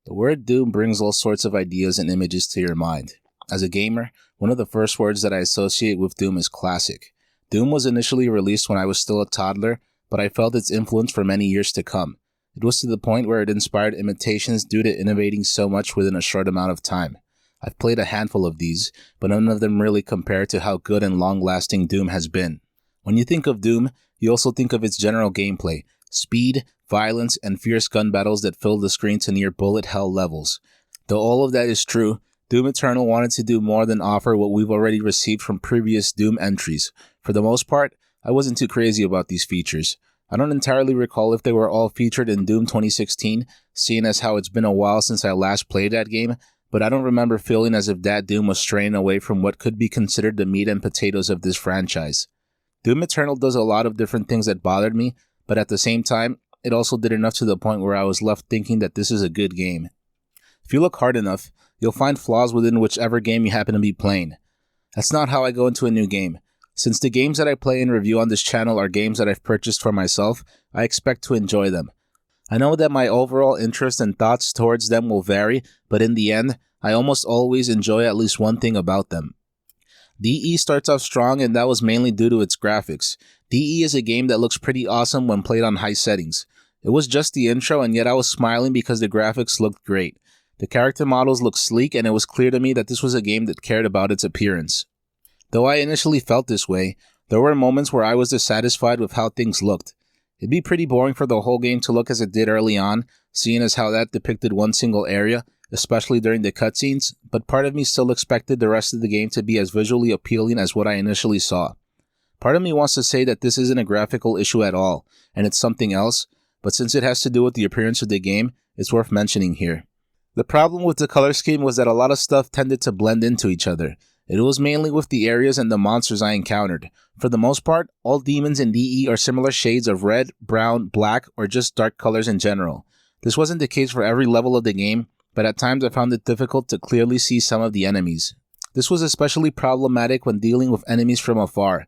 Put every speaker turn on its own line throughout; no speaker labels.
The word Doom brings all sorts of ideas and images to your mind. As a gamer, one of the first words that I associate with Doom is classic. Doom was initially released when I was still a toddler, but I felt its influence for many years to come. It was to the point where it inspired imitations due to innovating so much within a short amount of time. I've played a handful of these, but none of them really compare to how good and long-lasting Doom has been. When you think of Doom, you also think of its general gameplay, speed, violence, and fierce gun battles that fill the screen to near bullet hell levels. Though all of that is true, Doom Eternal wanted to do more than offer what we've already received from previous Doom entries. For the most part, I wasn't too crazy about these features. I don't entirely recall if they were all featured in Doom 2016, seeing as how it's been a while since I last played that game, but I don't remember feeling as if that Doom was straying away from what could be considered the meat and potatoes of this franchise. Doom Eternal does a lot of different things that bothered me, but at the same time, it also did enough to the point where I was left thinking that this is a good game. If you look hard enough, you'll find flaws within whichever game you happen to be playing. That's not how I go into a new game. Since the games that I play and review on this channel are games that I've purchased for myself, I expect to enjoy them. I know that my overall interest and thoughts towards them will vary, but in the end, I almost always enjoy at least one thing about them. DE starts off strong, and that was mainly due to its graphics. DE is a game that looks pretty awesome when played on high settings. It was just the intro, and yet I was smiling because the graphics looked great. The character models looked sleek, and it was clear to me that this was a game that cared about its appearance. Though I initially felt this way, there were moments where I was dissatisfied with how things looked. It'd be pretty boring for the whole game to look as it did early on, seeing as how that depicted one single area, especially during the cutscenes, but part of me still expected the rest of the game to be as visually appealing as what I initially saw. Part of me wants to say that this isn't a graphical issue at all, and it's something else, but since it has to do with the appearance of the game, it's worth mentioning here. The problem with the color scheme was that a lot of stuff tended to blend into each other. It was mainly with the areas and the monsters I encountered. For the most part, all demons in DE are similar shades of red, brown, black, or just dark colors in general. This wasn't the case for every level of the game, but at times I found it difficult to clearly see some of the enemies. This was especially problematic when dealing with enemies from afar.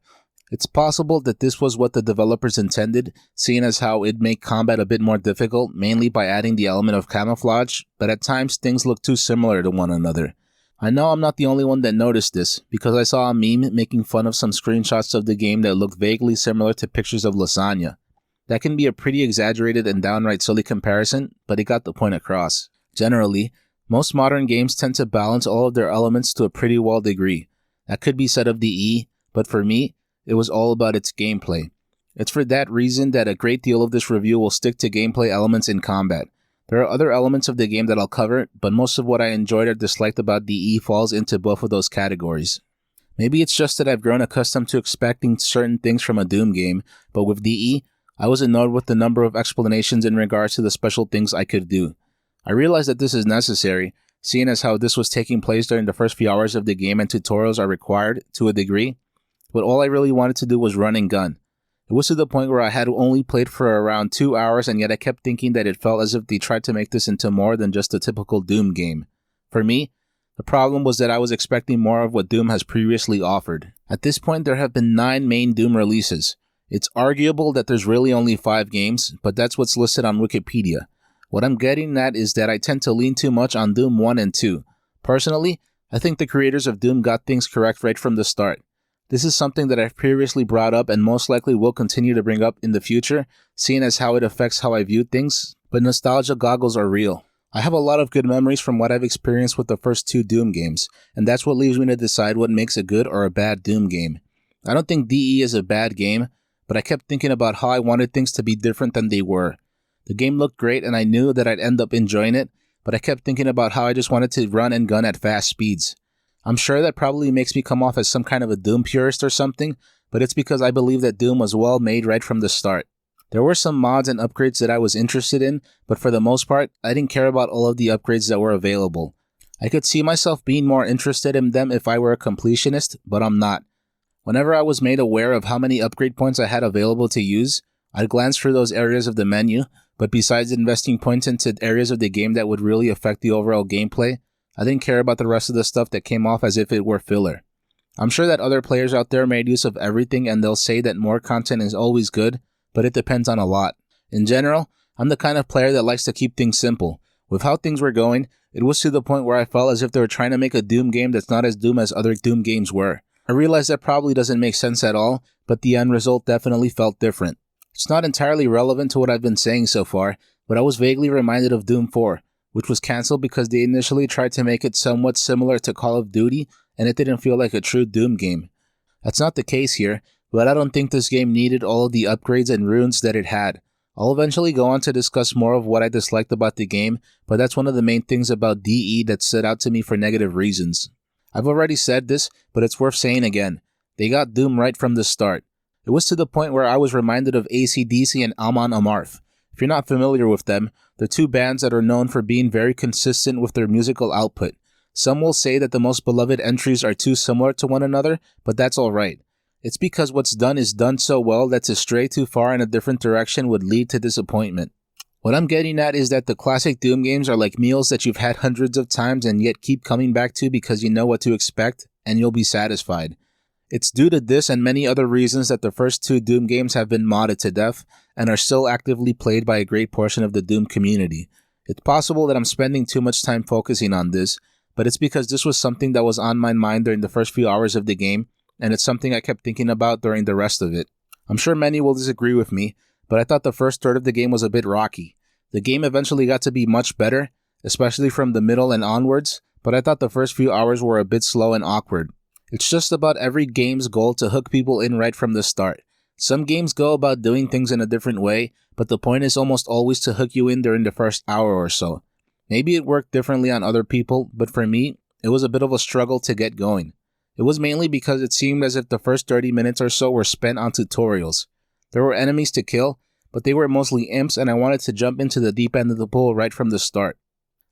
It's possible that this was what the developers intended, seeing as how it'd make combat a bit more difficult, mainly by adding the element of camouflage, but at times things look too similar to one another. I know I'm not the only one that noticed this, because I saw a meme making fun of some screenshots of the game that looked vaguely similar to pictures of lasagna. That can be a pretty exaggerated and downright silly comparison, but it got the point across. Generally, most modern games tend to balance all of their elements to a pretty well degree. That could be said of DE, but for me, it was all about its gameplay. It's for that reason that a great deal of this review will stick to gameplay elements in combat. There are other elements of the game that I'll cover, but most of what I enjoyed or disliked about DE falls into both of those categories. Maybe it's just that I've grown accustomed to expecting certain things from a Doom game, but with DE, I was annoyed with the number of explanations in regards to the special things I could do. I realize that this is necessary, seeing as how this was taking place during the first few hours of the game and tutorials are required, to a degree, but all I really wanted to do was run and gun. It was to the point where I had only played for around 2 hours, and yet I kept thinking that it felt as if they tried to make this into more than just a typical Doom game. For me, the problem was that I was expecting more of what Doom has previously offered. At this point, there have been 9 main Doom releases. It's arguable that there's really only 5 games, but that's what's listed on Wikipedia. What I'm getting at is that I tend to lean too much on Doom 1 and 2. Personally, I think the creators of Doom got things correct right from the start. This is something that I've previously brought up and most likely will continue to bring up in the future, seeing as how it affects how I view things, but nostalgia goggles are real. I have a lot of good memories from what I've experienced with the first 2 Doom games, and that's what leaves me to decide what makes a good or a bad Doom game. I don't think DE is a bad game, but I kept thinking about how I wanted things to be different than they were. The game looked great and I knew that I'd end up enjoying it, but I kept thinking about how I just wanted to run and gun at fast speeds. I'm sure that probably makes me come off as some kind of a Doom purist or something, but it's because I believe that Doom was well made right from the start. There were some mods and upgrades that I was interested in, but for the most part, I didn't care about all of the upgrades that were available. I could see myself being more interested in them if I were a completionist, but I'm not. Whenever I was made aware of how many upgrade points I had available to use, I'd glance through those areas of the menu, but besides investing points into areas of the game that would really affect the overall gameplay, I didn't care about the rest of the stuff that came off as if it were filler. I'm sure that other players out there made use of everything and they'll say that more content is always good, but it depends on a lot. In general, I'm the kind of player that likes to keep things simple. With how things were going, it was to the point where I felt as if they were trying to make a Doom game that's not as Doom as other Doom games were. I realize that probably doesn't make sense at all, but the end result definitely felt different. It's not entirely relevant to what I've been saying so far, but I was vaguely reminded of Doom 4, which was cancelled because they initially tried to make it somewhat similar to Call of Duty, and it didn't feel like a true Doom game. That's not the case here, but I don't think this game needed all of the upgrades and runes that it had. I'll eventually go on to discuss more of what I disliked about the game, but that's one of the main things about DE that stood out to me for negative reasons. I've already said this, but it's worth saying again. They got Doom right from the start. It was to the point where I was reminded of AC/DC and Amon Amarth. If you're not familiar with them, they're two bands that are known for being very consistent with their musical output. Some will say that the most beloved entries are too similar to one another, but that's alright. It's because what's done is done so well that to stray too far in a different direction would lead to disappointment. What I'm getting at is that the classic Doom games are like meals that you've had hundreds of times and yet keep coming back to because you know what to expect and you'll be satisfied. It's due to this and many other reasons that the first two Doom games have been modded to death and are still actively played by a great portion of the Doom community. It's possible that I'm spending too much time focusing on this, but it's because this was something that was on my mind during the first few hours of the game, and it's something I kept thinking about during the rest of it. I'm sure many will disagree with me, but I thought the first third of the game was a bit rocky. The game eventually got to be much better, especially from the middle and onwards, but I thought the first few hours were a bit slow and awkward. It's just about every game's goal to hook people in right from the start. Some games go about doing things in a different way, but the point is almost always to hook you in during the first hour or so. Maybe it worked differently on other people, but for me, it was a bit of a struggle to get going. It was mainly because it seemed as if the first 30 minutes or so were spent on tutorials. There were enemies to kill, but they were mostly imps and I wanted to jump into the deep end of the pool right from the start.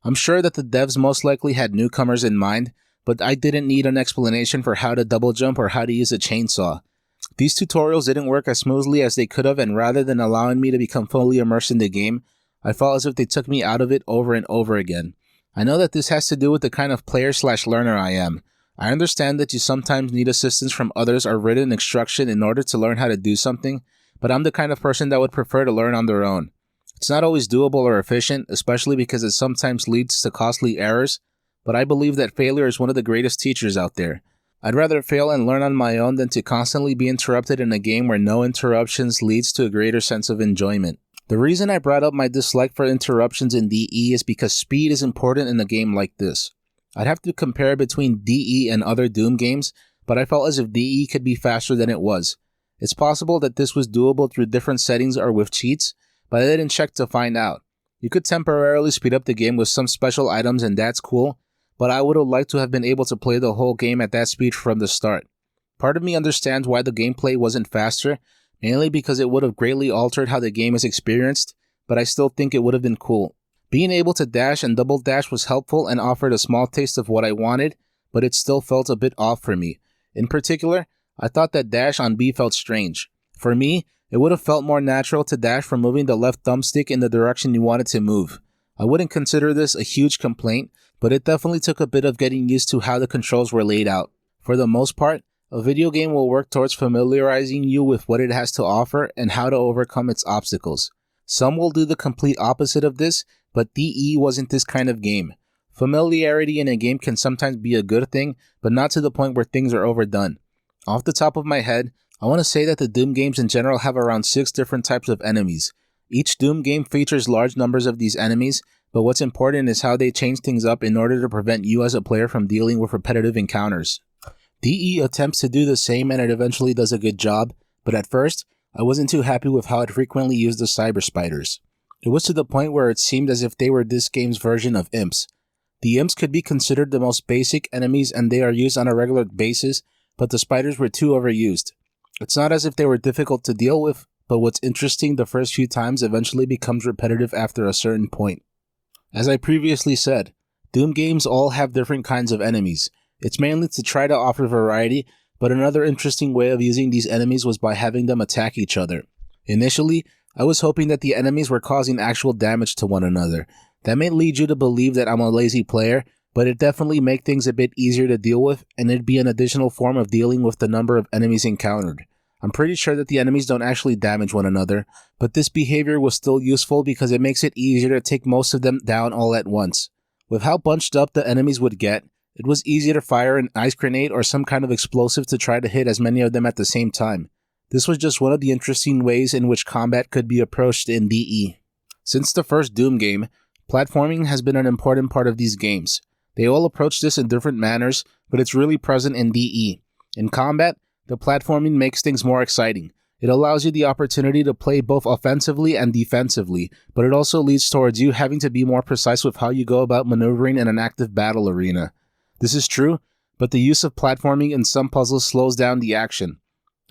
I'm sure that the devs most likely had newcomers in mind, but I didn't need an explanation for how to double jump or how to use a chainsaw. These tutorials didn't work as smoothly as they could have, and rather than allowing me to become fully immersed in the game, I felt as if they took me out of it over and over again. I know that this has to do with the kind of player/learner I am. I understand that you sometimes need assistance from others or written instruction in order to learn how to do something, but I'm the kind of person that would prefer to learn on their own. It's not always doable or efficient, especially because it sometimes leads to costly errors, but I believe that failure is one of the greatest teachers out there. I'd rather fail and learn on my own than to constantly be interrupted in a game where no interruptions leads to a greater sense of enjoyment. The reason I brought up my dislike for interruptions in DE is because speed is important in a game like this. I'd have to compare between DE and other Doom games, but I felt as if DE could be faster than it was. It's possible that this was doable through different settings or with cheats, but I didn't check to find out. You could temporarily speed up the game with some special items and that's cool, but I would have liked to have been able to play the whole game at that speed from the start. Part of me understands why the gameplay wasn't faster, mainly because it would have greatly altered how the game is experienced, but I still think it would have been cool. Being able to dash and double dash was helpful and offered a small taste of what I wanted, but it still felt a bit off for me. In particular, I thought that dash on B felt strange. For me, it would have felt more natural to dash from moving the left thumbstick in the direction you wanted to move. I wouldn't consider this a huge complaint, but it definitely took a bit of getting used to how the controls were laid out. For the most part, a video game will work towards familiarizing you with what it has to offer and how to overcome its obstacles. Some will do the complete opposite of this, but DE wasn't this kind of game. Familiarity in a game can sometimes be a good thing, but not to the point where things are overdone. Off the top of my head, I want to say that the Doom games in general have around 6 different types of enemies. Each Doom game features large numbers of these enemies, but what's important is how they change things up in order to prevent you as a player from dealing with repetitive encounters. DE attempts to do the same and it eventually does a good job, but at first, I wasn't too happy with how it frequently used the cyber spiders. It was to the point where it seemed as if they were this game's version of imps. The imps could be considered the most basic enemies and they are used on a regular basis, but the spiders were too overused. It's not as if they were difficult to deal with, but what's interesting the first few times eventually becomes repetitive after a certain point. As I previously said, Doom games all have different kinds of enemies. It's mainly to try to offer variety, but another interesting way of using these enemies was by having them attack each other. Initially, I was hoping that the enemies were causing actual damage to one another. That may lead you to believe that I'm a lazy player, but it definitely make things a bit easier to deal with, and it'd be an additional form of dealing with the number of enemies encountered. I'm pretty sure that the enemies don't actually damage one another, but this behavior was still useful because it makes it easier to take most of them down all at once. With how bunched up the enemies would get, it was easier to fire an ice grenade or some kind of explosive to try to hit as many of them at the same time. This was just one of the interesting ways in which combat could be approached in DE. Since the first Doom game, platforming has been an important part of these games. They all approach this in different manners, but it's really present in DE. In combat, the platforming makes things more exciting. It allows you the opportunity to play both offensively and defensively, but it also leads towards you having to be more precise with how you go about maneuvering in an active battle arena. This is true, but the use of platforming in some puzzles slows down the action.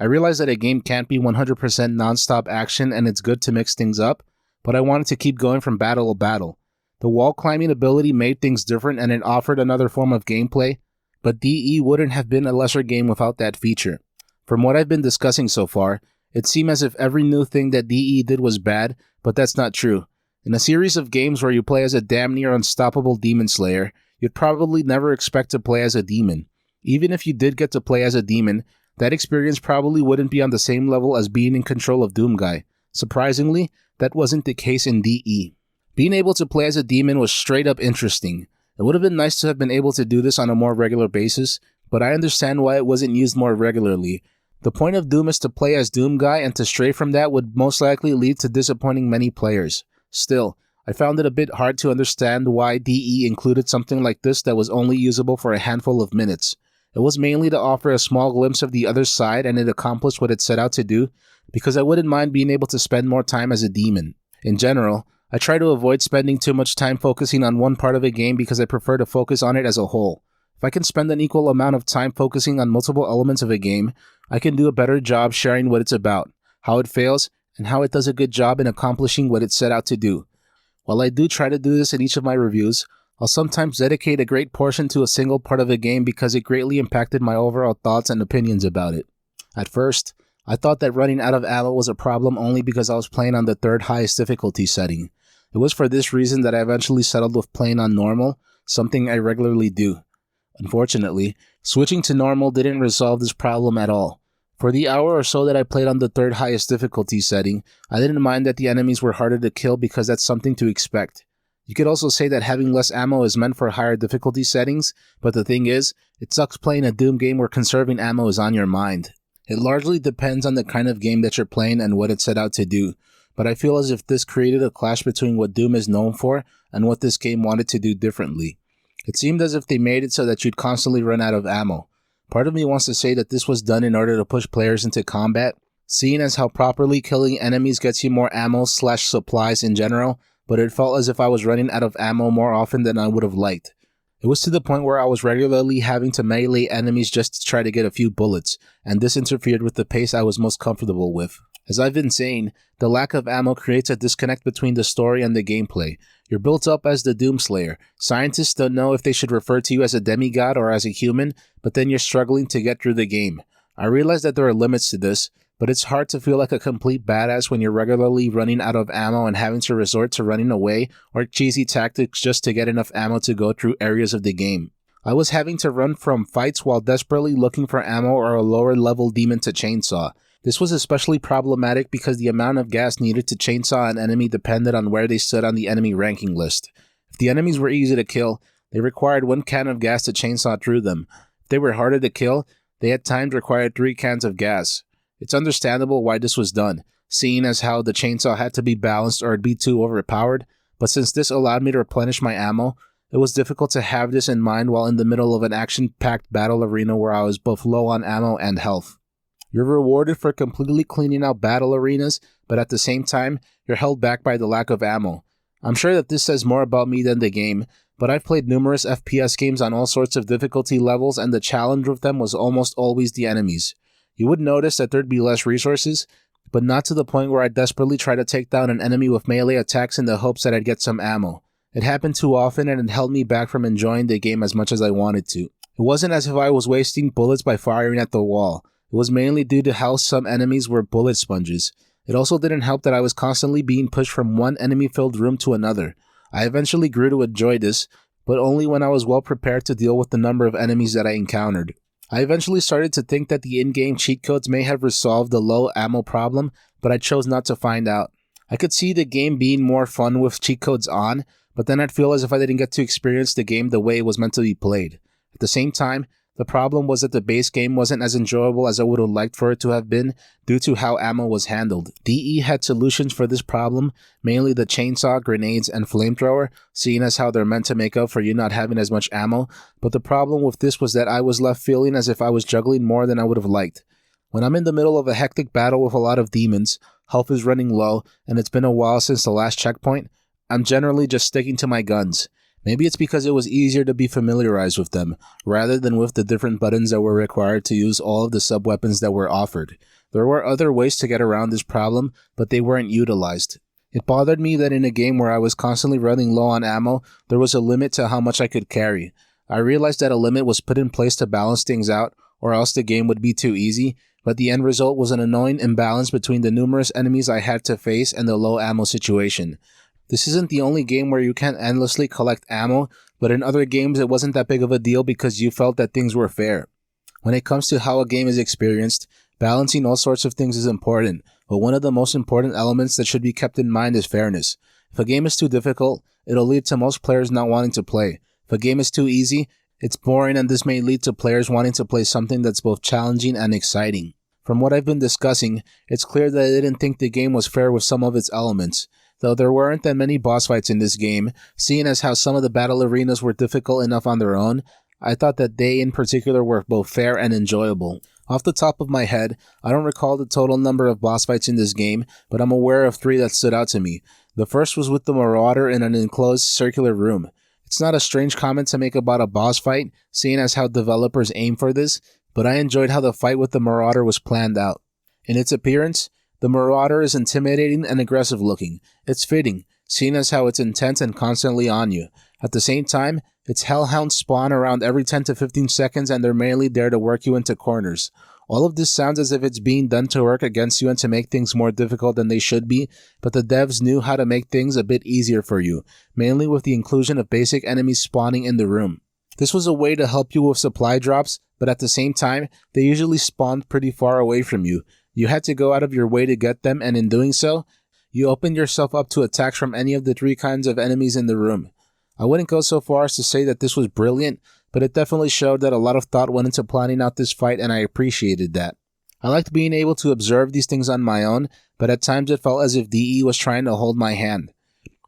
I realize that a game can't be 100% non-stop action and it's good to mix things up, but I wanted to keep going from battle to battle. The wall climbing ability made things different and it offered another form of gameplay, but DE wouldn't have been a lesser game without that feature. From what I've been discussing so far, it seemed as if every new thing that DE did was bad, but that's not true. In a series of games where you play as a damn near unstoppable demon slayer, you'd probably never expect to play as a demon. Even if you did get to play as a demon, that experience probably wouldn't be on the same level as being in control of Doomguy. Surprisingly, that wasn't the case in DE. Being able to play as a demon was straight up interesting. It would have been nice to have been able to do this on a more regular basis, but I understand why it wasn't used more regularly. The point of Doom is to play as Doomguy, and to stray from that would most likely lead to disappointing many players. Still, I found it a bit hard to understand why DE included something like this that was only usable for a handful of minutes. It was mainly to offer a small glimpse of the other side, and it accomplished what it set out to do, because I wouldn't mind being able to spend more time as a demon. In general, I try to avoid spending too much time focusing on one part of a game because I prefer to focus on it as a whole. If I can spend an equal amount of time focusing on multiple elements of a game, I can do a better job sharing what it's about, how it fails, and how it does a good job in accomplishing what it set out to do. While I do try to do this in each of my reviews, I'll sometimes dedicate a great portion to a single part of a game because it greatly impacted my overall thoughts and opinions about it. At first, I thought that running out of ammo was a problem only because I was playing on the third highest difficulty setting. It was for this reason that I eventually settled with playing on normal, something I regularly do. Unfortunately, switching to normal didn't resolve this problem at all. For the hour or so that I played on the third highest difficulty setting, I didn't mind that the enemies were harder to kill because that's something to expect. You could also say that having less ammo is meant for higher difficulty settings, but the thing is, it sucks playing a Doom game where conserving ammo is on your mind. It largely depends on the kind of game that you're playing and what it set out to do, but I feel as if this created a clash between what Doom is known for and what this game wanted to do differently. It seemed as if they made it so that you'd constantly run out of ammo. Part of me wants to say that this was done in order to push players into combat, seeing as how properly killing enemies gets you more ammo/supplies in general, but it felt as if I was running out of ammo more often than I would have liked. It was to the point where I was regularly having to melee enemies just to try to get a few bullets, and this interfered with the pace I was most comfortable with. As I've been saying, the lack of ammo creates a disconnect between the story and the gameplay. You're built up as the Doomslayer. Scientists don't know if they should refer to you as a demigod or as a human, but then you're struggling to get through the game. I realize that there are limits to this, but it's hard to feel like a complete badass when you're regularly running out of ammo and having to resort to running away or cheesy tactics just to get enough ammo to go through areas of the game. I was having to run from fights while desperately looking for ammo or a lower level demon to chainsaw. This was especially problematic because the amount of gas needed to chainsaw an enemy depended on where they stood on the enemy ranking list. If the enemies were easy to kill, they required 1 can of gas to chainsaw through them. If they were harder to kill, they at times required 3 cans of gas. It's understandable why this was done, seeing as how the chainsaw had to be balanced or it'd be too overpowered, but since this allowed me to replenish my ammo, it was difficult to have this in mind while in the middle of an action-packed battle arena where I was both low on ammo and health. You're rewarded for completely cleaning out battle arenas, but at the same time, you're held back by the lack of ammo. I'm sure that this says more about me than the game, but I've played numerous FPS games on all sorts of difficulty levels and the challenge with them was almost always the enemies. You would notice that there'd be less resources, but not to the point where I'd desperately try to take down an enemy with melee attacks in the hopes that I'd get some ammo. It happened too often and it held me back from enjoying the game as much as I wanted to. It wasn't as if I was wasting bullets by firing at the wall. It was mainly due to how some enemies were bullet sponges. It also didn't help that I was constantly being pushed from one enemy-filled room to another. I eventually grew to enjoy this, but only when I was well prepared to deal with the number of enemies that I encountered. I eventually started to think that the in-game cheat codes may have resolved the low ammo problem, but I chose not to find out. I could see the game being more fun with cheat codes on, but then I'd feel as if I didn't get to experience the game the way it was meant to be played. At the same time, the problem was that the base game wasn't as enjoyable as I would have liked for it to have been due to how ammo was handled. DE had solutions for this problem, mainly the chainsaw, grenades, and flamethrower, seeing as how they're meant to make up for you not having as much ammo, but the problem with this was that I was left feeling as if I was juggling more than I would have liked. When I'm in the middle of a hectic battle with a lot of demons, health is running low, and it's been a while since the last checkpoint, I'm generally just sticking to my guns. Maybe it's because it was easier to be familiarized with them, rather than with the different buttons that were required to use all of the sub-weapons that were offered. There were other ways to get around this problem, but they weren't utilized. It bothered me that in a game where I was constantly running low on ammo, there was a limit to how much I could carry. I realized that a limit was put in place to balance things out, or else the game would be too easy, but the end result was an annoying imbalance between the numerous enemies I had to face and the low ammo situation. This isn't the only game where you can't endlessly collect ammo, but in other games it wasn't that big of a deal because you felt that things were fair. When it comes to how a game is experienced, balancing all sorts of things is important, but one of the most important elements that should be kept in mind is fairness. If a game is too difficult, it'll lead to most players not wanting to play. If a game is too easy, it's boring, and this may lead to players wanting to play something that's both challenging and exciting. From what I've been discussing, it's clear that I didn't think the game was fair with some of its elements. Though there weren't that many boss fights in this game, seeing as how some of the battle arenas were difficult enough on their own, I thought that they in particular were both fair and enjoyable. Off the top of my head, I don't recall the total number of boss fights in this game, but I'm aware of 3 that stood out to me. The first was with the Marauder in an enclosed circular room. It's not a strange comment to make about a boss fight, seeing as how developers aim for this, but I enjoyed how the fight with the Marauder was planned out. In its appearance, the Marauder is intimidating and aggressive looking. It's fitting, seeing as how it's intense and constantly on you. At the same time, its hellhounds spawn around every 10 to 15 seconds and they're mainly there to work you into corners. All of this sounds as if it's being done to work against you and to make things more difficult than they should be, but the devs knew how to make things a bit easier for you, mainly with the inclusion of basic enemies spawning in the room. This was a way to help you with supply drops, but at the same time, they usually spawned pretty far away from you. You had to go out of your way to get them, and in doing so, you opened yourself up to attacks from any of the 3 kinds of enemies in the room. I wouldn't go so far as to say that this was brilliant, but it definitely showed that a lot of thought went into planning out this fight, and I appreciated that. I liked being able to observe these things on my own, but at times it felt as if DE was trying to hold my hand.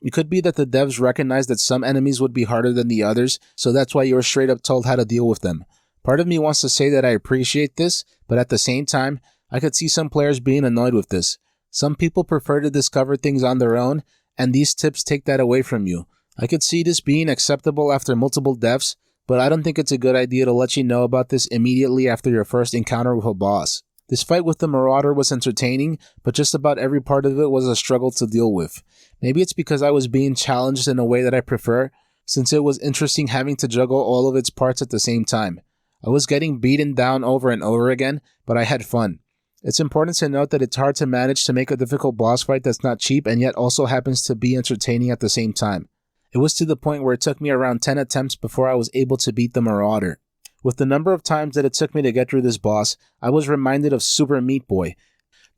It could be that the devs recognized that some enemies would be harder than the others, so that's why you were straight up told how to deal with them. Part of me wants to say that I appreciate this, but at the same time, I could see some players being annoyed with this. Some people prefer to discover things on their own, and these tips take that away from you. I could see this being acceptable after multiple deaths, but I don't think it's a good idea to let you know about this immediately after your first encounter with a boss. This fight with the Marauder was entertaining, but just about every part of it was a struggle to deal with. Maybe it's because I was being challenged in a way that I prefer, since it was interesting having to juggle all of its parts at the same time. I was getting beaten down over and over again, but I had fun. It's important to note that it's hard to manage to make a difficult boss fight that's not cheap and yet also happens to be entertaining at the same time. It was to the point where it took me around 10 attempts before I was able to beat the Marauder. With the number of times that it took me to get through this boss, I was reminded of Super Meat Boy.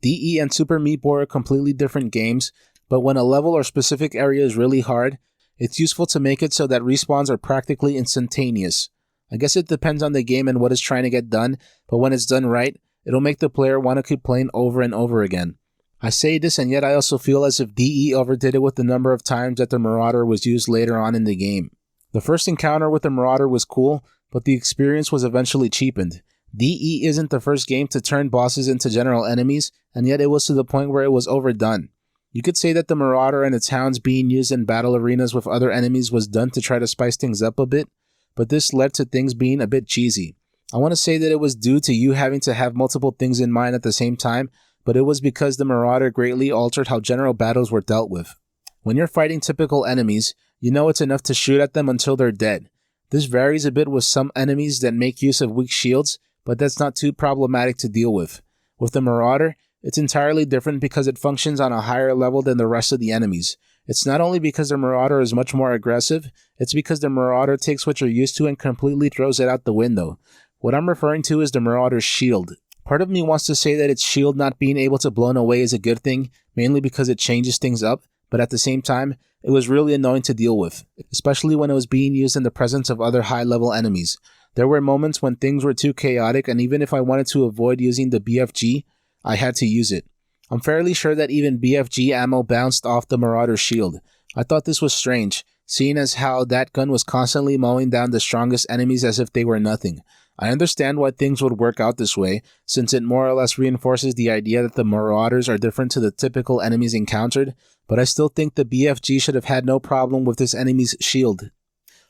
DE and Super Meat Boy are completely different games, but when a level or specific area is really hard, it's useful to make it so that respawns are practically instantaneous. I guess it depends on the game and what it's trying to get done, but when it's done right, it'll make the player want to keep playing over and over again. I say this, and yet I also feel as if DE overdid it with the number of times that the Marauder was used later on in the game. The first encounter with the Marauder was cool, but the experience was eventually cheapened. DE isn't the first game to turn bosses into general enemies, and yet it was to the point where it was overdone. You could say that the Marauder and its hounds being used in battle arenas with other enemies was done to try to spice things up a bit, but this led to things being a bit cheesy. I want to say that it was due to you having to have multiple things in mind at the same time, but it was because the Marauder greatly altered how general battles were dealt with. When you're fighting typical enemies, you know it's enough to shoot at them until they're dead. This varies a bit with some enemies that make use of weak shields, but that's not too problematic to deal with. With the Marauder, it's entirely different because it functions on a higher level than the rest of the enemies. It's not only because the Marauder is much more aggressive, it's because the Marauder takes what you're used to and completely throws it out the window. What I'm referring to is the Marauder's shield. Part of me wants to say that its shield not being able to blown away is a good thing, mainly because it changes things up, but at the same time, it was really annoying to deal with, especially when it was being used in the presence of other high-level enemies. There were moments when things were too chaotic, and even if I wanted to avoid using the BFG, I had to use it. I'm fairly sure that even BFG ammo bounced off the Marauder's shield. I thought this was strange, seeing as how that gun was constantly mowing down the strongest enemies as if they were nothing. I understand why things would work out this way, since it more or less reinforces the idea that the Marauders are different to the typical enemies encountered, but I still think the BFG should have had no problem with this enemy's shield.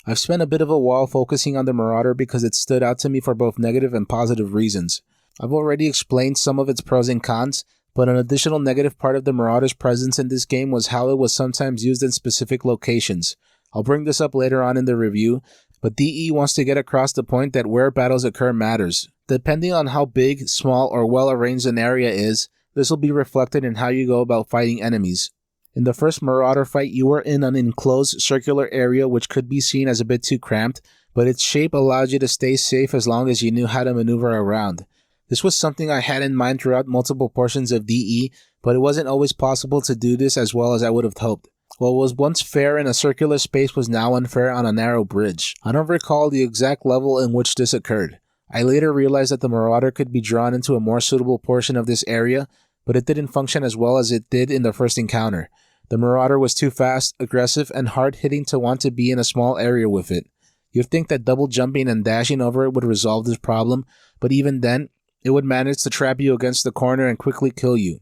I've spent a bit of a while focusing on the Marauder because it stood out to me for both negative and positive reasons. I've already explained some of its pros and cons, but an additional negative part of the Marauder's presence in this game was how it was sometimes used in specific locations. I'll bring this up later on in the review, but DE wants to get across the point that where battles occur matters. Depending on how big, small, or well-arranged an area is, this will be reflected in how you go about fighting enemies. In the first Marauder fight, you were in an enclosed circular area which could be seen as a bit too cramped, but its shape allowed you to stay safe as long as you knew how to maneuver around. This was something I had in mind throughout multiple portions of DE, but it wasn't always possible to do this as well as I would have hoped. What was once fair in a circular space was now unfair on a narrow bridge. I don't recall the exact level in which this occurred. I later realized that the Marauder could be drawn into a more suitable portion of this area, but it didn't function as well as it did in the first encounter. The Marauder was too fast, aggressive, and hard-hitting to want to be in a small area with it. You'd think that double jumping and dashing over it would resolve this problem, but even then, it would manage to trap you against the corner and quickly kill you.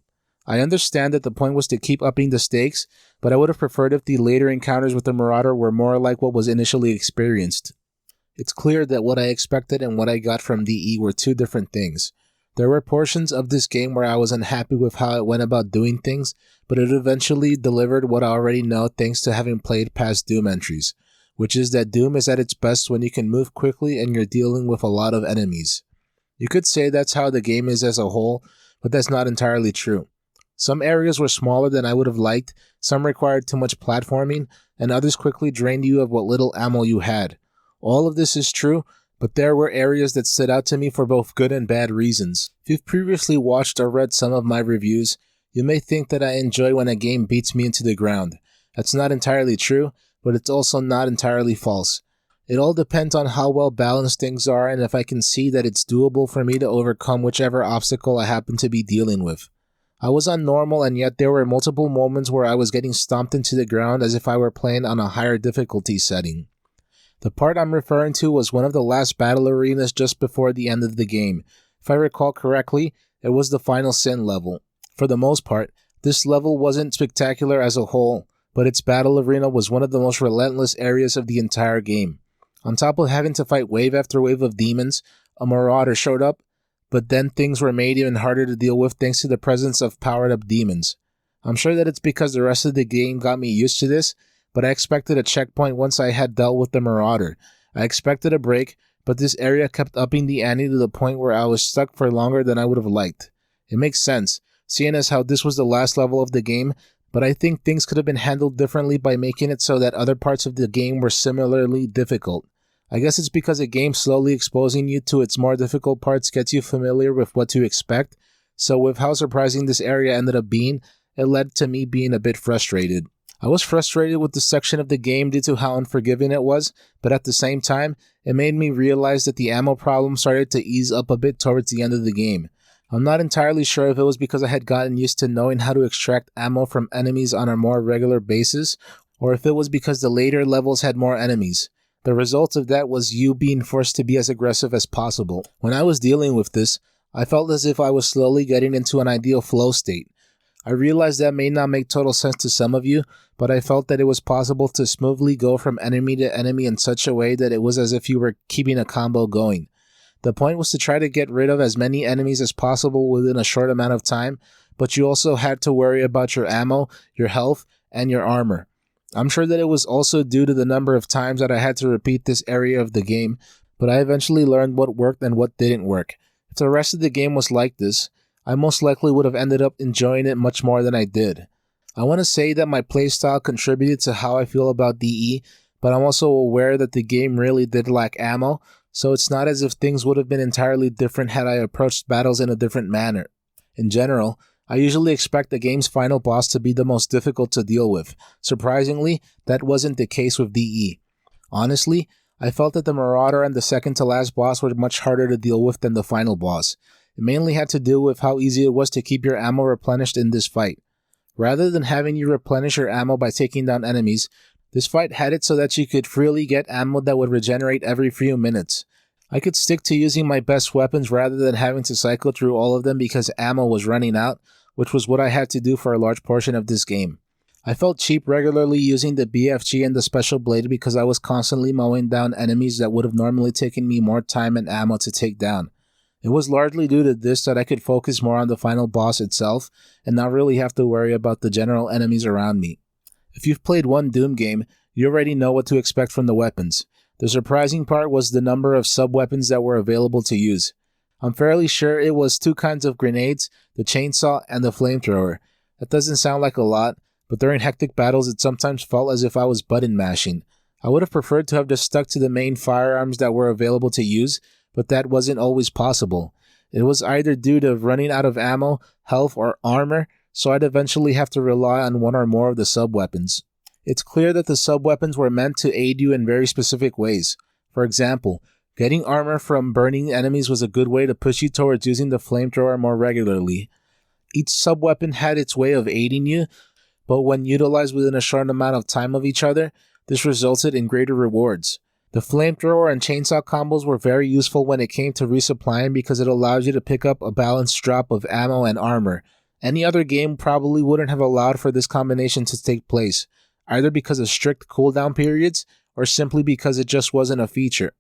I understand that the point was to keep upping the stakes, but I would have preferred if the later encounters with the Marauder were more like what was initially experienced. It's clear that what I expected and what I got from DE were two different things. There were portions of this game where I was unhappy with how it went about doing things, but it eventually delivered what I already know thanks to having played past Doom entries, which is that Doom is at its best when you can move quickly and you're dealing with a lot of enemies. You could say that's how the game is as a whole, but that's not entirely true. Some areas were smaller than I would have liked, some required too much platforming, and others quickly drained you of what little ammo you had. All of this is true, but there were areas that stood out to me for both good and bad reasons. If you've previously watched or read some of my reviews, you may think that I enjoy when a game beats me into the ground. That's not entirely true, but it's also not entirely false. It all depends on how well balanced things are and if I can see that it's doable for me to overcome whichever obstacle I happen to be dealing with. I was on normal, and yet there were multiple moments where I was getting stomped into the ground as if I were playing on a higher difficulty setting. The part I'm referring to was one of the last battle arenas just before the end of the game. If I recall correctly, it was the Final Sin level. For the most part, this level wasn't spectacular as a whole, but its battle arena was one of the most relentless areas of the entire game. On top of having to fight wave after wave of demons, a Marauder showed up, but then things were made even harder to deal with thanks to the presence of powered-up demons. I'm sure that it's because the rest of the game got me used to this, but I expected a checkpoint once I had dealt with the Marauder. I expected a break, but this area kept upping the ante to the point where I was stuck for longer than I would have liked. It makes sense, seeing as how this was the last level of the game, but I think things could have been handled differently by making it so that other parts of the game were similarly difficult. I guess it's because a game slowly exposing you to its more difficult parts gets you familiar with what to expect, so with how surprising this area ended up being, it led to me being a bit frustrated. I was frustrated with this section of the game due to how unforgiving it was, but at the same time, it made me realize that the ammo problem started to ease up a bit towards the end of the game. I'm not entirely sure if it was because I had gotten used to knowing how to extract ammo from enemies on a more regular basis, or if it was because the later levels had more enemies. The result of that was you being forced to be as aggressive as possible. When I was dealing with this, I felt as if I was slowly getting into an ideal flow state. I realized that may not make total sense to some of you, but I felt that it was possible to smoothly go from enemy to enemy in such a way that it was as if you were keeping a combo going. The point was to try to get rid of as many enemies as possible within a short amount of time, but you also had to worry about your ammo, your health, and your armor. I'm sure that it was also due to the number of times that I had to repeat this area of the game, but I eventually learned what worked and what didn't work. If the rest of the game was like this, I most likely would have ended up enjoying it much more than I did. I want to say that my playstyle contributed to how I feel about DE, but I'm also aware that the game really did lack ammo, so it's not as if things would have been entirely different had I approached battles in a different manner. In general, I usually expect the game's final boss to be the most difficult to deal with. Surprisingly, that wasn't the case with DE. Honestly, I felt that the Marauder and the second to last boss were much harder to deal with than the final boss. It mainly had to do with how easy it was to keep your ammo replenished in this fight. Rather than having you replenish your ammo by taking down enemies, this fight had it so that you could freely get ammo that would regenerate every few minutes. I could stick to using my best weapons rather than having to cycle through all of them because ammo was running out, which was what I had to do for a large portion of this game. I felt cheap regularly using the BFG and the Special Blade because I was constantly mowing down enemies that would have normally taken me more time and ammo to take down. It was largely due to this that I could focus more on the final boss itself and not really have to worry about the general enemies around me. If you've played one Doom game, you already know what to expect from the weapons. The surprising part was the number of sub-weapons that were available to use. I'm fairly sure it was 2 kinds of grenades, the chainsaw and the flamethrower. That doesn't sound like a lot, but during hectic battles it sometimes felt as if I was button mashing. I would have preferred to have just stuck to the main firearms that were available to use, but that wasn't always possible. It was either due to running out of ammo, health, or armor, so I'd eventually have to rely on one or more of the sub-weapons. It's clear that the sub-weapons were meant to aid you in very specific ways. For example, getting armor from burning enemies was a good way to push you towards using the flamethrower more regularly. Each sub-weapon had its way of aiding you, but when utilized within a short amount of time of each other, this resulted in greater rewards. The flamethrower and chainsaw combos were very useful when it came to resupplying because it allowed you to pick up a balanced drop of ammo and armor. Any other game probably wouldn't have allowed for this combination to take place, either because of strict cooldown periods or simply because it just wasn't a feature.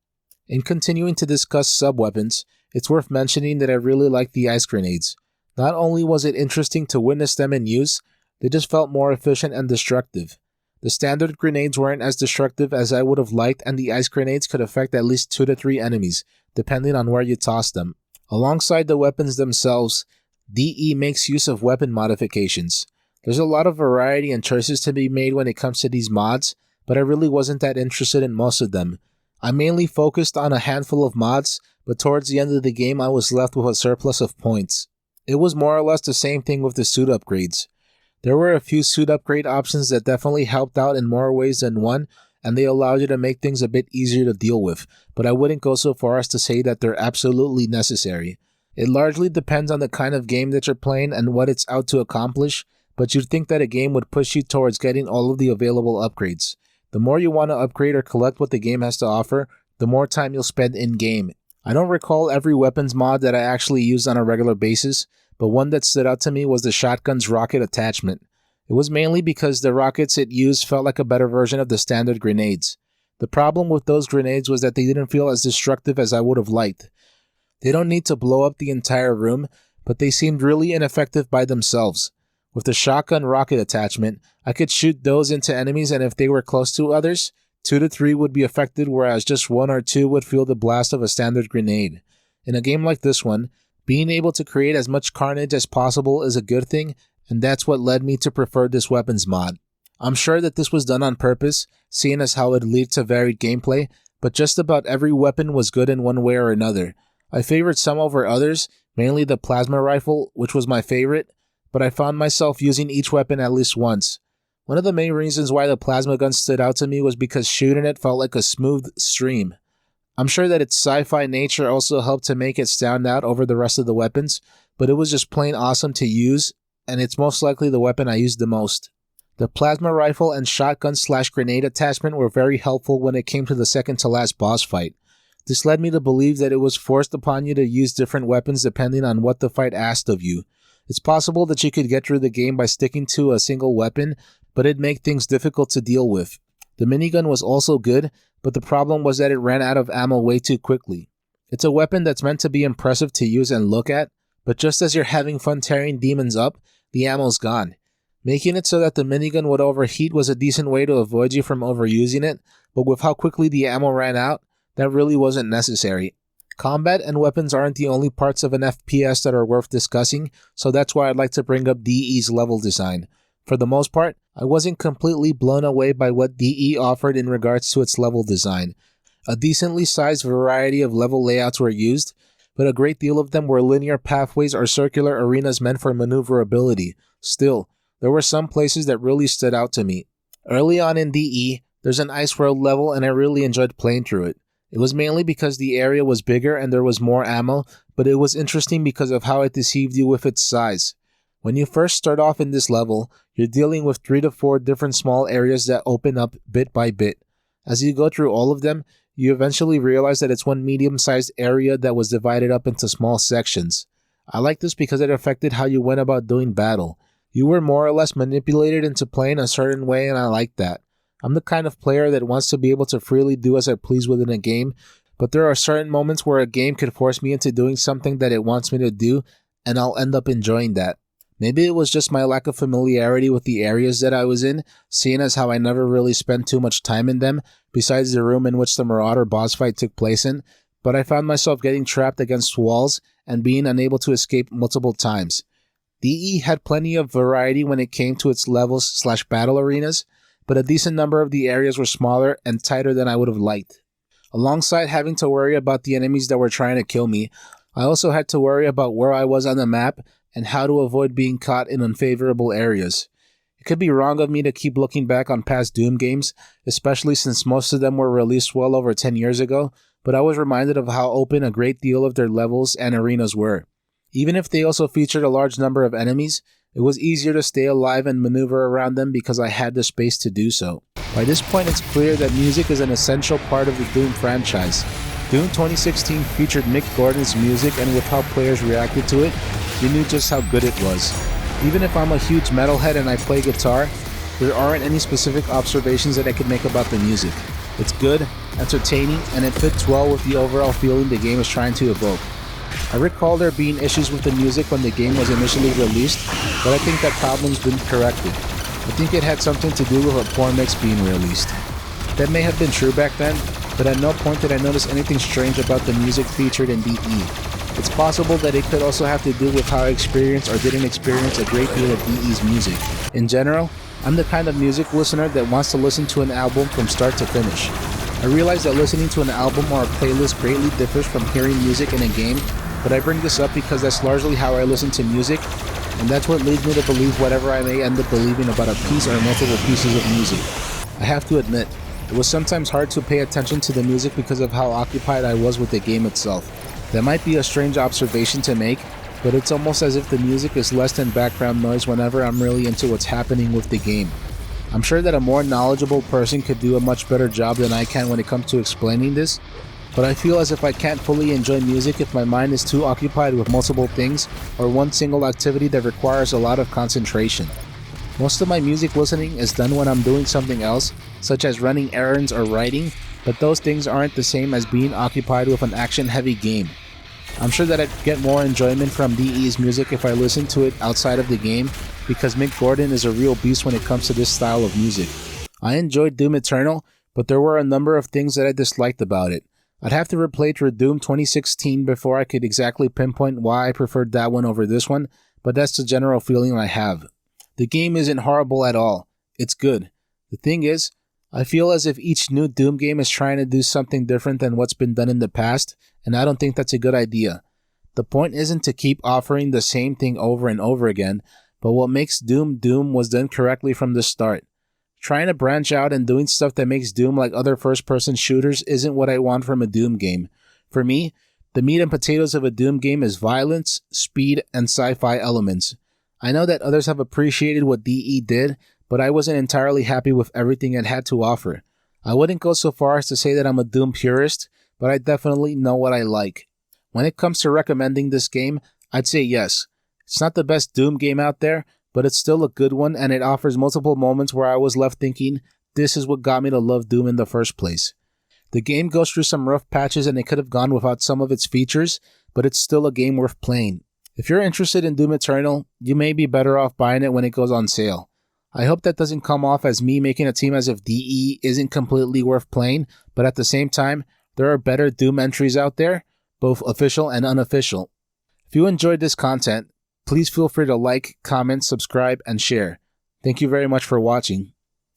In continuing to discuss sub-weapons, it's worth mentioning that I really liked the ice grenades. Not only was it interesting to witness them in use, they just felt more efficient and destructive. The standard grenades weren't as destructive as I would have liked, and the ice grenades could affect at least 2 to 3 enemies, depending on where you toss them. Alongside the weapons themselves, DE makes use of weapon modifications. There's a lot of variety and choices to be made when it comes to these mods, but I really wasn't that interested in most of them. I mainly focused on a handful of mods, but towards the end of the game I was left with a surplus of points. It was more or less the same thing with the suit upgrades. There were a few suit upgrade options that definitely helped out in more ways than one, and they allowed you to make things a bit easier to deal with, but I wouldn't go so far as to say that they're absolutely necessary. It largely depends on the kind of game that you're playing and what it's out to accomplish, but you'd think that a game would push you towards getting all of the available upgrades. The more you want to upgrade or collect what the game has to offer, the more time you'll spend in-game. I don't recall every weapons mod that I actually used on a regular basis, but one that stood out to me was the shotgun's rocket attachment. It was mainly because the rockets it used felt like a better version of the standard grenades. The problem with those grenades was that they didn't feel as destructive as I would have liked. They don't need to blow up the entire room, but they seemed really ineffective by themselves. With the shotgun rocket attachment, I could shoot those into enemies, and if they were close to others, 2 to 3 would be affected, whereas just 1 or 2 would feel the blast of a standard grenade. In a game like this one, being able to create as much carnage as possible is a good thing, and that's what led me to prefer this weapons mod. I'm sure that this was done on purpose, seeing as how it leads to varied gameplay, but just about every weapon was good in one way or another. I favored some over others, mainly the plasma rifle, which was my favorite, but I found myself using each weapon at least once. One of the main reasons why the plasma gun stood out to me was because shooting it felt like a smooth stream. I'm sure that its sci-fi nature also helped to make it stand out over the rest of the weapons, but it was just plain awesome to use, and it's most likely the weapon I used the most. The plasma rifle and shotgun/grenade attachment were very helpful when it came to the second to last boss fight. This led me to believe that it was forced upon you to use different weapons depending on what the fight asked of you. It's possible that you could get through the game by sticking to a single weapon, but it'd make things difficult to deal with. The minigun was also good, but the problem was that it ran out of ammo way too quickly. It's a weapon that's meant to be impressive to use and look at, but just as you're having fun tearing demons up, the ammo's gone. Making it so that the minigun would overheat was a decent way to avoid you from overusing it, but with how quickly the ammo ran out, that really wasn't necessary. Combat and weapons aren't the only parts of an FPS that are worth discussing, so that's why I'd like to bring up DE's level design. For the most part, I wasn't completely blown away by what DE offered in regards to its level design. A decently sized variety of level layouts were used, but a great deal of them were linear pathways or circular arenas meant for maneuverability. Still, there were some places that really stood out to me. Early on in DE, there's an ice world level and I really enjoyed playing through it. It was mainly because the area was bigger and there was more ammo, but it was interesting because of how it deceived you with its size. When you first start off in this level, you're dealing with 3 to 4 different small areas that open up bit by bit. As you go through all of them, you eventually realize that it's one medium-sized area that was divided up into small sections. I like this because it affected how you went about doing battle. You were more or less manipulated into playing a certain way, and I like that. I'm the kind of player that wants to be able to freely do as I please within a game, but there are certain moments where a game could force me into doing something that it wants me to do, and I'll end up enjoying that. Maybe it was just my lack of familiarity with the areas that I was in, seeing as how I never really spent too much time in them, besides the room in which the Marauder boss fight took place in, but I found myself getting trapped against walls and being unable to escape multiple times. DE had plenty of variety when it came to its levels/battle arenas, but a decent number of the areas were smaller and tighter than I would have liked. Alongside having to worry about the enemies that were trying to kill me, I also had to worry about where I was on the map and how to avoid being caught in unfavorable areas. It could be wrong of me to keep looking back on past Doom games, especially since most of them were released well over 10 years ago, but I was reminded of how open a great deal of their levels and arenas were. Even if they also featured a large number of enemies, it was easier to stay alive and maneuver around them because I had the space to do so. By this point, it's clear that music is an essential part of the Doom franchise. Doom 2016 featured Mick Gordon's music, and with how players reacted to it, you knew just how good it was. Even if I'm a huge metalhead and I play guitar, there aren't any specific observations that I could make about the music. It's good, entertaining, and it fits well with the overall feeling the game is trying to evoke. I recall there being issues with the music when the game was initially released, but I think that problem's been corrected. I think it had something to do with a poor mix being released. That may have been true back then, but at no point did I notice anything strange about the music featured in DE. It's possible that it could also have to do with how I experienced or didn't experience a great deal of DE's music. In general, I'm the kind of music listener that wants to listen to an album from start to finish. I realize that listening to an album or a playlist greatly differs from hearing music in a game, but I bring this up because that's largely how I listen to music, and that's what leads me to believe whatever I may end up believing about a piece or multiple pieces of music. I have to admit, it was sometimes hard to pay attention to the music because of how occupied I was with the game itself. That might be a strange observation to make, but it's almost as if the music is less than background noise whenever I'm really into what's happening with the game. I'm sure that a more knowledgeable person could do a much better job than I can when it comes to explaining this, but I feel as if I can't fully enjoy music if my mind is too occupied with multiple things or one single activity that requires a lot of concentration. Most of my music listening is done when I'm doing something else, such as running errands or writing, but those things aren't the same as being occupied with an action-heavy game. I'm sure that I'd get more enjoyment from DE's music if I listened to it outside of the game, because Mick Gordon is a real beast when it comes to this style of music. I enjoyed Doom Eternal, but there were a number of things that I disliked about it. I'd have to replay through Doom 2016 before I could exactly pinpoint why I preferred that one over this one, but that's the general feeling I have. The game isn't horrible at all. It's good. The thing is, I feel as if each new Doom game is trying to do something different than what's been done in the past, and I don't think that's a good idea. The point isn't to keep offering the same thing over and over again, but what makes Doom Doom was done correctly from the start. Trying to branch out and doing stuff that makes Doom like other first-person shooters isn't what I want from a Doom game. For me, the meat and potatoes of a Doom game is violence, speed, and sci-fi elements. I know that others have appreciated what DE did, but I wasn't entirely happy with everything it had to offer. I wouldn't go so far as to say that I'm a Doom purist, but I definitely know what I like. When it comes to recommending this game, I'd say yes. It's not the best Doom game out there, but it's still a good one, and it offers multiple moments where I was left thinking, this is what got me to love Doom in the first place. The game goes through some rough patches and it could have gone without some of its features, but it's still a game worth playing. If you're interested in Doom Eternal, you may be better off buying it when it goes on sale. I hope that doesn't come off as me making a team as if DE isn't completely worth playing, but at the same time, there are better Doom entries out there, both official and unofficial. If you enjoyed this content, please feel free to like, comment, subscribe, and share. Thank you very much for watching.